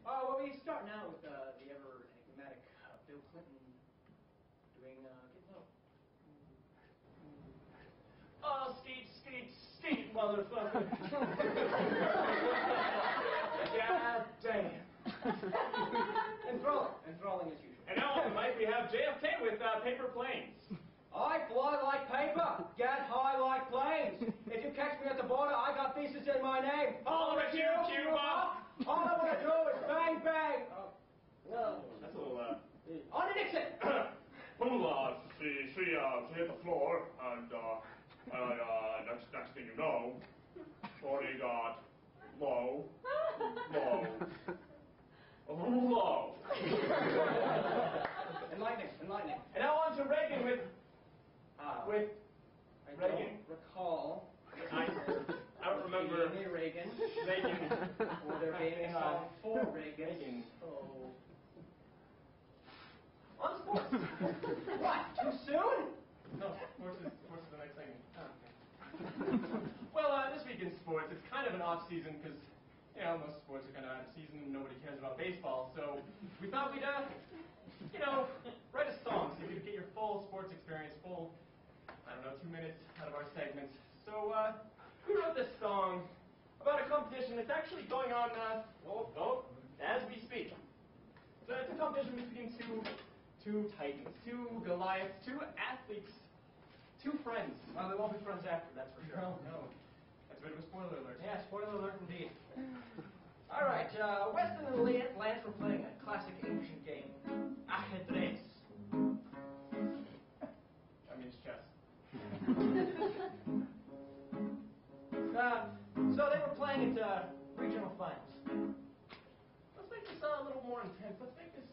Well, we start now with the ever enigmatic Bill Clinton doing Get Low. Oh, skeet, skeet, skeet, motherfucker. God damn. Enthralling as usual. And now on the mic we have JFK with Paper Planes. I fly like paper, get high like planes. If you catch me at the border, I got thesis in my name. All of you, Cuba! All I want to do is bang, bang. No. That's a little, On to Nixon! Well, she hit the floor, and next thing you know, Shorty got low. Enlightening. and now on to Reagan with I Reagan. don't recall. I don't remember. Amy Reagan. Reagan. Or there being a song for Reagan. Oh. On sports. What, too soon? No, sports is the next segment. Oh, okay. Well, this week in sports, it's kind of an off season because, you know, most sports are kind of out of season and nobody cares about baseball. So we thought we'd, write a song so you could get your full sports experience, full, 2 minutes out of our segments. So we wrote this song about a competition that's actually going on, as we speak. So it's a competition between two titans, two Goliaths, two athletes, two friends. Well, they won't be friends after, that's for sure. No. That's a bit of a spoiler alert. Yeah, spoiler alert indeed. All right, Weston and Lance were playing a classic ancient game, ajedrez. That means chess. So they were playing at regional finals. Let's make this a little more intense. Let's make this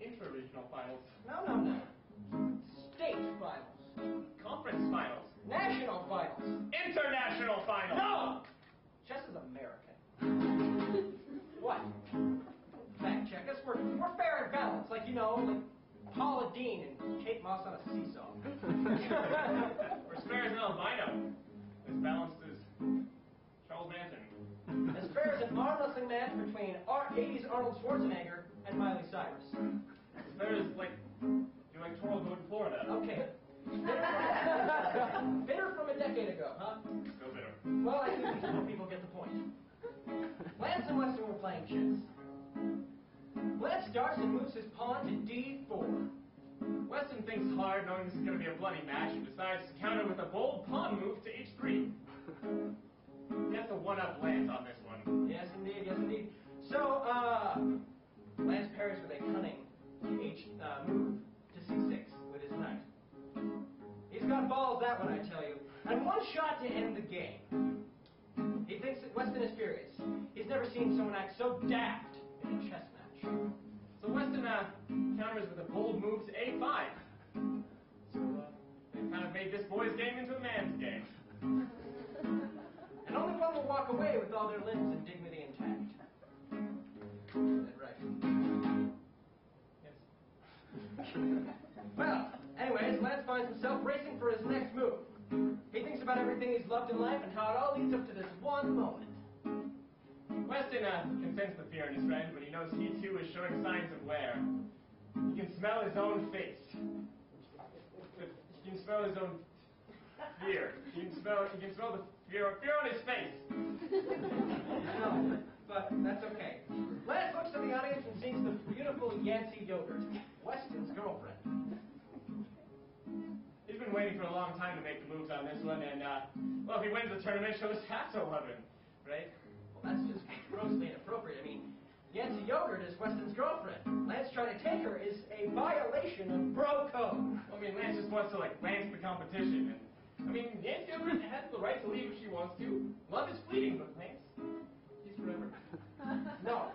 intra-regional finals. No. State finals. Conference finals. National finals. International finals. No! Chess is American. What? Fact check us. We're fair and balanced, like Paula Dean and Kate Moss on a seesaw. We're fair as an albino. As balanced as Charles Manson. As fair as an arm wrestling match between 80s Arnold Schwarzenegger and Miley Cyrus. As fair as, doing Toro Goat in Florida. Okay. Bitter from a decade ago, huh? Still bitter. Well, I think these people get the point. Lance and Weston were playing chess. Lance starts and moves his pawn to d4. Weston thinks hard, knowing this is going to be a bloody match, and decides to counter with a bold pawn move to h3. He has to one-up Lance on this one. Yes, indeed. So, Lance parries with a cunning move to c6 with his knight. He's got balls, that one, I tell you. And one shot to end the game. He thinks that Weston is furious. He's never seen someone act so daft in a chess match. So Weston counters with a bold move to a5. So they've kind of made this boy's game into a man's game. And only one will walk away with all their limbs and dignity intact. Is that right? Yes. Well, anyways, Lance finds himself racing for his next move. He thinks about everything he's loved in life and how it all leads up to this one moment. Weston can sense the fear in his friend, but he knows he too is showing signs of wear. He can smell his own face. He can smell his own fear. He can smell the fear on his face. No, but that's okay. Lance looks to the audience and sees the beautiful Yancy Yogurt, Weston's girlfriend. He's been waiting for a long time to make the moves on this one, and, if he wins the tournament, she'll just have to love him, right? Well, that's just grossly inappropriate. I mean, Yancy Yogurt is Weston's girlfriend. Lance trying to take her is a violation of bro code. Lance just wants to, lance the competition, and, Yancy Yogurt has the right to leave if she wants to. Love is fleeting, but Lance, he's forever. No,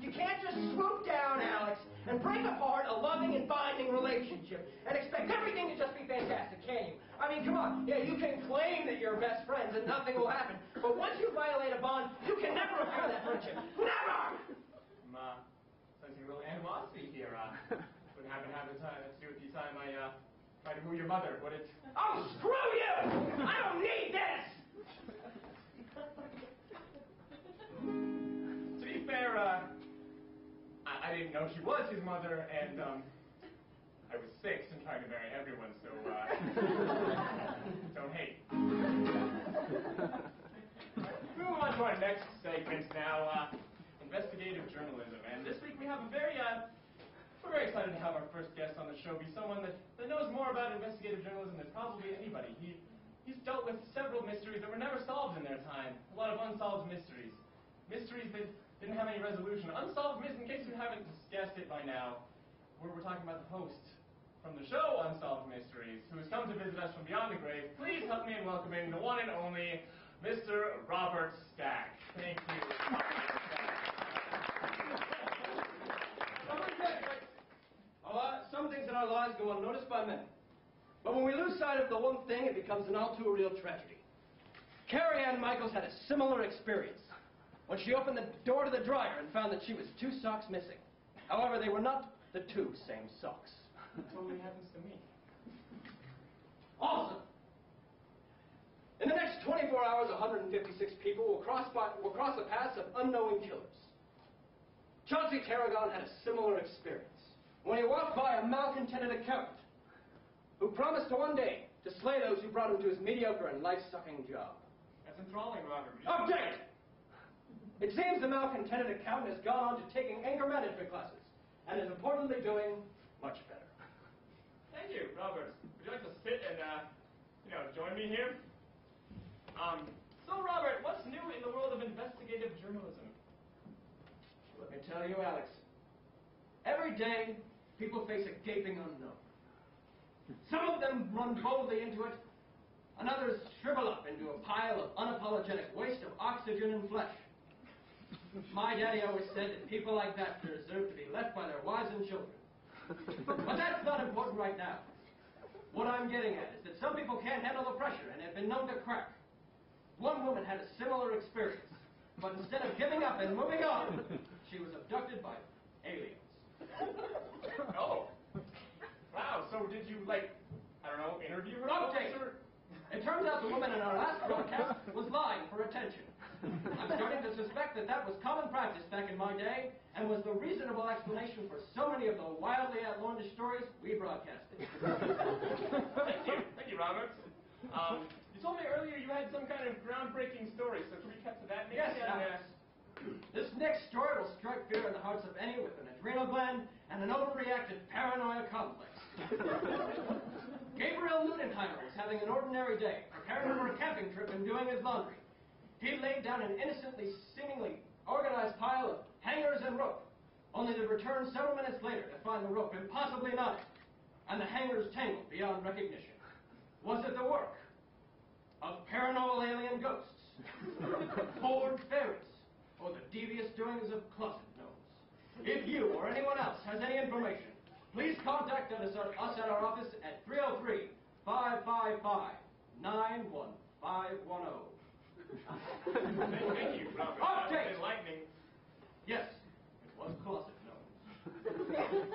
you can't just swoop down, Alex, and break apart a loving and binding relationship and expect everything to just be fantastic, can you? Come on. Yeah, you can claim that you're best friends and nothing will happen, but once you violate a bond, you can never repair that friendship. Never! I'm sensing a little animosity here. Wouldn't happen to have to do with the time I tried to woo your mother, would it? Oh, screw you! I don't need this! To be fair, I didn't know she was his mother, and I was 6 and trying to marry everyone, so don't hate. Moving on to our next segment now, investigative journalism. And this week we have we're very excited to have our first guest on the show be someone that knows more about investigative journalism than probably anybody. He's dealt with several mysteries that were never solved in their time. A lot of unsolved mysteries. Mysteries that didn't have any resolution. Unsolved mysteries, in case you haven't guessed it by now, we're talking about the host from the show Unsolved Mysteries, who has come to visit us from beyond the grave. Please help me in welcoming the one and only Mr. Robert Stack. Thank you. Some things in our lives go unnoticed by many. But when we lose sight of the one thing, it becomes an all too real tragedy. Carrie Ann Michaels had a similar experience when she opened the door to the dryer and found that she was 2 socks missing. However, they were not the 2 same socks. That totally happens to me. Awesome! In the next 24 hours, 156 people will cross the paths of unknowing killers. Chauncey Tarragon had a similar experience when he walked by a malcontented accountant who promised to one day to slay those who brought him to his mediocre and life-sucking job. That's enthralling, Robert. Update! It seems the malcontented accountant has gone on to taking anger management classes and is importantly doing much better. Thank you, Robert. Would you like to sit and, join me here? So, Robert, what's new in the world of investigative journalism? Let me tell you, Alex. Every day, people face a gaping unknown. Some of them run boldly into it, and others shrivel up into a pile of unapologetic waste of oxygen and flesh. My daddy always said that people like that deserve to be left by their wives and children. But that's not important right now. What I'm getting at is that some people can't handle the pressure and have been known to crack. One woman had a similar experience, but instead of giving up and moving on, she was abducted by aliens. Oh. Wow, so did you, interview her? Update! It turns out the woman in our last broadcast was lying for attention. I'm starting to suspect that was common practice back in my day and was the reasonable explanation for so many of the wildly outlandish stories we broadcasted. Thank you, Robert. You told me earlier you had some kind of groundbreaking story, so can we cut to that? Yes, Alex. This next story will strike fear in the hearts of any with an adrenal gland and an overreactive paranoia complex. Gabriel Nudenheimer was having an ordinary day, preparing for a camping trip and doing his laundry. He laid down an innocently, seemingly organized pile of hangers and rope, only to return several minutes later to find the rope impossibly knotted and the hangers tangled beyond recognition. Was it the work of paranormal alien ghosts, bored fairies, or the devious doings of closet gnomes? If you or anyone else has any information, please contact us at our office at 303-555-91510. Thank you, Robert. Update! Enlightening. Yes, it was closet gnomes.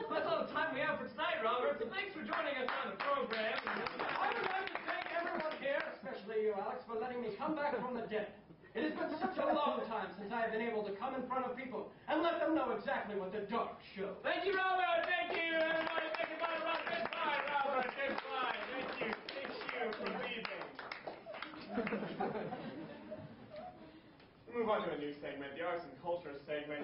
That's all the time we have for tonight, Robert. Thanks for joining us on the program. I would like to thank everyone here, especially you, Alex, for letting me come back from the dead. It has been such a long time since I have been able to come in front of people and let them know exactly what the dark shows. Thank you, Robert. Thank you, everybody. Thank you, Robert. Goodbye, Robert. Goodbye. Thank you. Thank you for leaving. We'll move on to a new segment, the arts and culture segment.